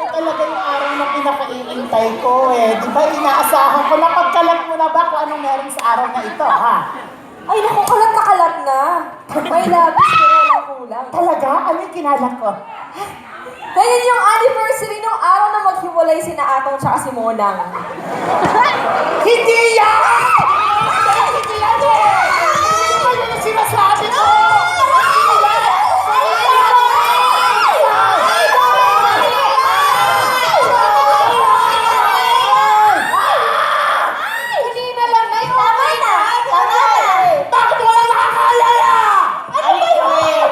Ito talaga yung araw na pinakaiintay ko eh. Di ba inaasahan ko? Napagkalat mo na ba kung anong meron sa araw na ito, ha? Ay, naku, kalat na kalat na. May labis pero walang kulang. Talaga? Ano yung kinalat ko? Ngayon yung anniversary ng araw na maghiwalay si Atong tsaka si Monang. Hindi yan! Hindi yan eh! Hindi ba yun ang sinasabi ko? Kanina lang na yun! Tama na! Tama na! Bakit wala nakakaalala? Ano ba yun?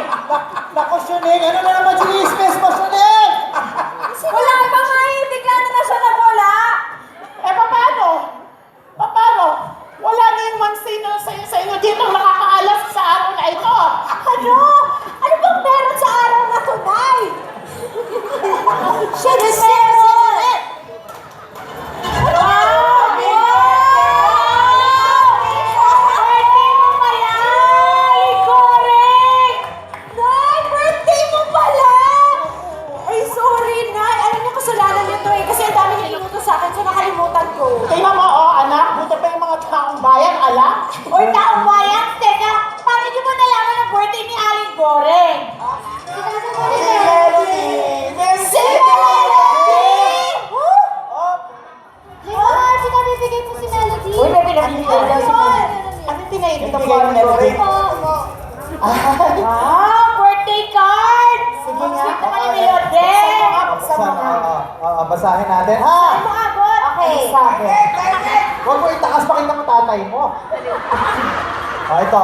Naku, Shuning! Ano na naman sinismes mo, Shuning? Wala pa nga eh! Bigla na siya nawala! Eh, paano? Paano? Wala na yung mansino sa inyo dito ang nakakaalas sa araw na ito. Ano? Ano bang meron sa araw na to, Nay? Siya na meron! Ano? Birthday mo pala! Correct! Nay, birthday mo pala! Ay, sorry, Nay. Alam niyo, kasalanan niyo to eh. Kasi ang dami niyo inutos sa akin, so nakalimutan ko. Tingnan mo, anak, buti pa yung mga taong bayan, alam? Or taong bayan, teka, paano niyo ba nalaman ang birthday ni Aling Goreng? Si Melody! Si Melody! Ah, sinabibigay po si Melody. Uy, may pinabibigay daw si Melody. Ano pinaibigan mo ang Melody? Wow, birthday card! Sige nga. Sweet naman ni Melody! Basahin natin. Saan mo abot? Okay. Sa akin. Huwag mo itaas, pakita mo tatay mo. Ito,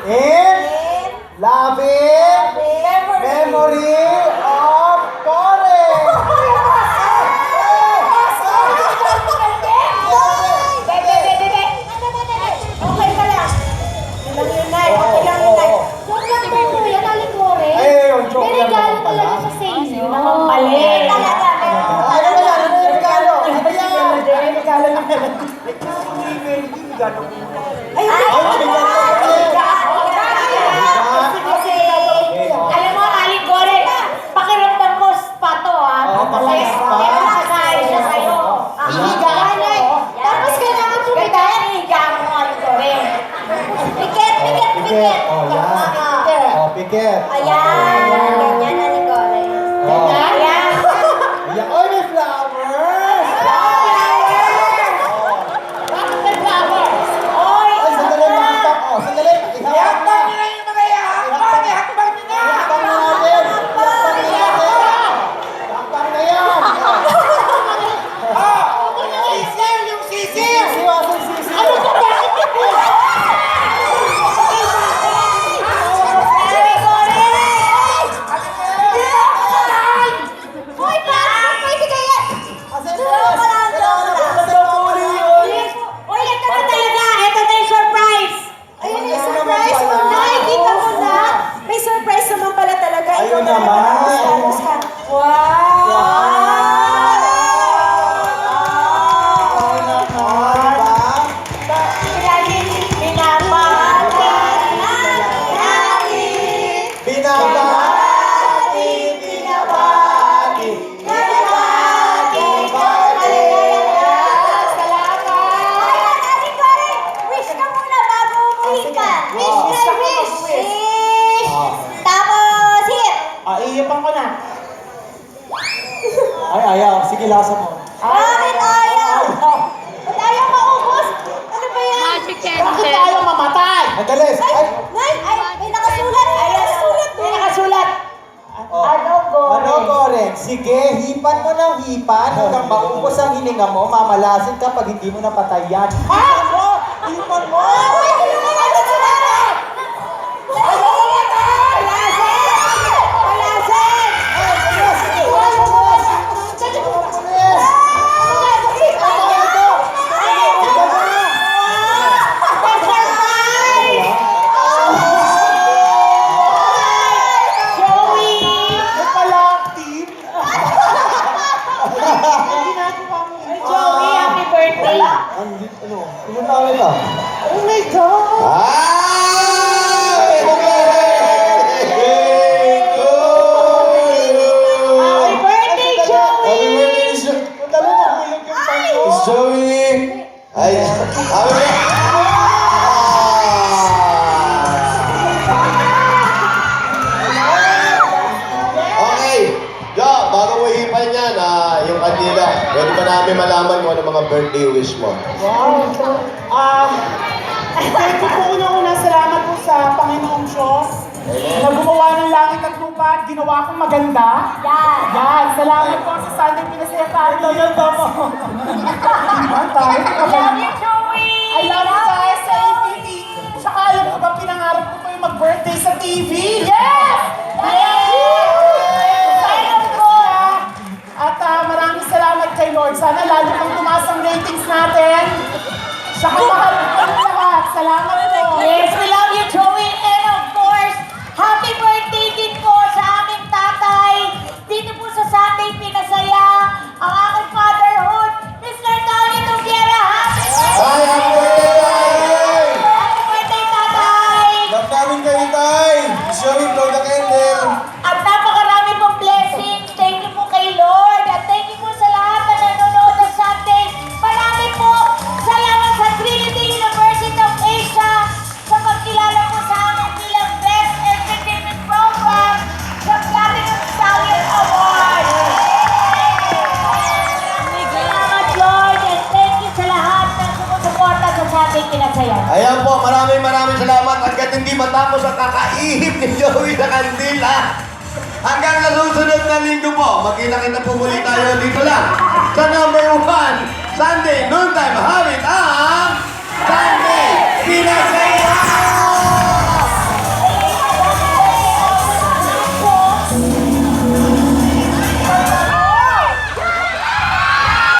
In loving memory of Corey. Okay ka lang. Yun lang yun, Nay. Okay lang yun, Nay. Joke lang po, yan Aling Gore. Ay, yung joke May lang regalo naman pala. talaga siya sa inyo. Mali. Talaga. Ano ba yan? Ano yung regalo? Ano ba yan? Ay, regalo ng Melody. Ay, alam mo, Aling Gore, pakiramdam ko spa to, ha? talaga spa. Kaya nakakain siya sa'yo. Hihigaan Ay, ko. tapos kailangan tumita yan, hihigaan mo, Aling Gore. Piket. Piket. Yan. Piket. Ayan, ganyan, Aling Gore. Ayan. Ayan. Oy, may flowers. Bakit may flowers? Oy, Ay, sandali makita ko. Sandali. Ihawak na. Ihakbang na natin. Ihakbang na yan. Yung sisiw! Siwasan sisi. Ano ba? Bakit yung Aling Gore! Hoy, bakit? Pwede kaya? Joke lang. Uy, ito na talaga. Ito na yung surprise. Ayun yung surprise mo, Nay. Kita mo na. May surprise naman pala talaga. Ikaw Ayun talaga. naman. Tapos ka. Wow! Lagi pinapahalaga natin. Binabati. Wish ka muna bago umuwi ka. Wish. Oh. Tapos, hit. iipan ko na. Ay, ayaw. Sige, lasa mo. Bakit ayaw? Ba't ayaw maubos? Ano ba yan? Magic Bakit candle. tayo mamatay? Madalis. Ay. Nay, may nakasulat. May nakasulat. May nakasulat. Oh. Ano, Gore? Ano, Gore? Sige, hipan mo ng hipan hanggang maubos ang hininga mo. Mamalasin ka pag hindi mo napatayan. Ha? Ano? Hipan mo! Ay, tulungan natin si Nanay. Ilan taon na ito? Oh my God! Happy birthday to you! Happy birthday, namin malaman kung ano mga birthday wish mo. Wow. Thank you po unang-una. Salamat po sa Panginoong Diyos na gumawa ng langit at lupa at ginawa kong maganda. Yan. Yan. Salamat po sa Sunday Pinasaya Party. Yan po po. Iman tayo. Love you, Joey! I love you guys sa APT. Tsaka alam ko ba, pinangarap ko pa yung mag-birthday sa TV. Yes! Sayang ko. At maraming salamat kay Lord. Sana lalo pang tumaas ang ratings natin. Tsaka mahal ko lahat. Salamat po. Yes, we love you, Joey. And of course, happy birthday din po sa aming tatay. Dito po sa Sunday Pinasaya, ang aking fatherhood, Mr. Tony Tubiera. Happy Tay, happy birthday! Happy birthday, tatay! Love namin kayo, Tay! Show me blow the candle! At napakarami pong blessings. Thank you po kay Lord. At thank you po sa lahat na nanonood ng Sunday. Marami po salamat sa Trinity University of Asia sa pagkilala po sa amin bilang Best Entertainment Program sa Platinum Stallion Award. Salamat, Lord. And thank you sa lahat na sumusuporta sa Sunday Pinasaya. Ayan po, maraming salamat hanggat hindi matapos ang kakaihip ni Joey sa kandila. Hanggang sa susunod na linggo po, magkita-kita po muli tayo dito lang sa number 1 Sunday Noontime Habit ang Sunday Pinasaya!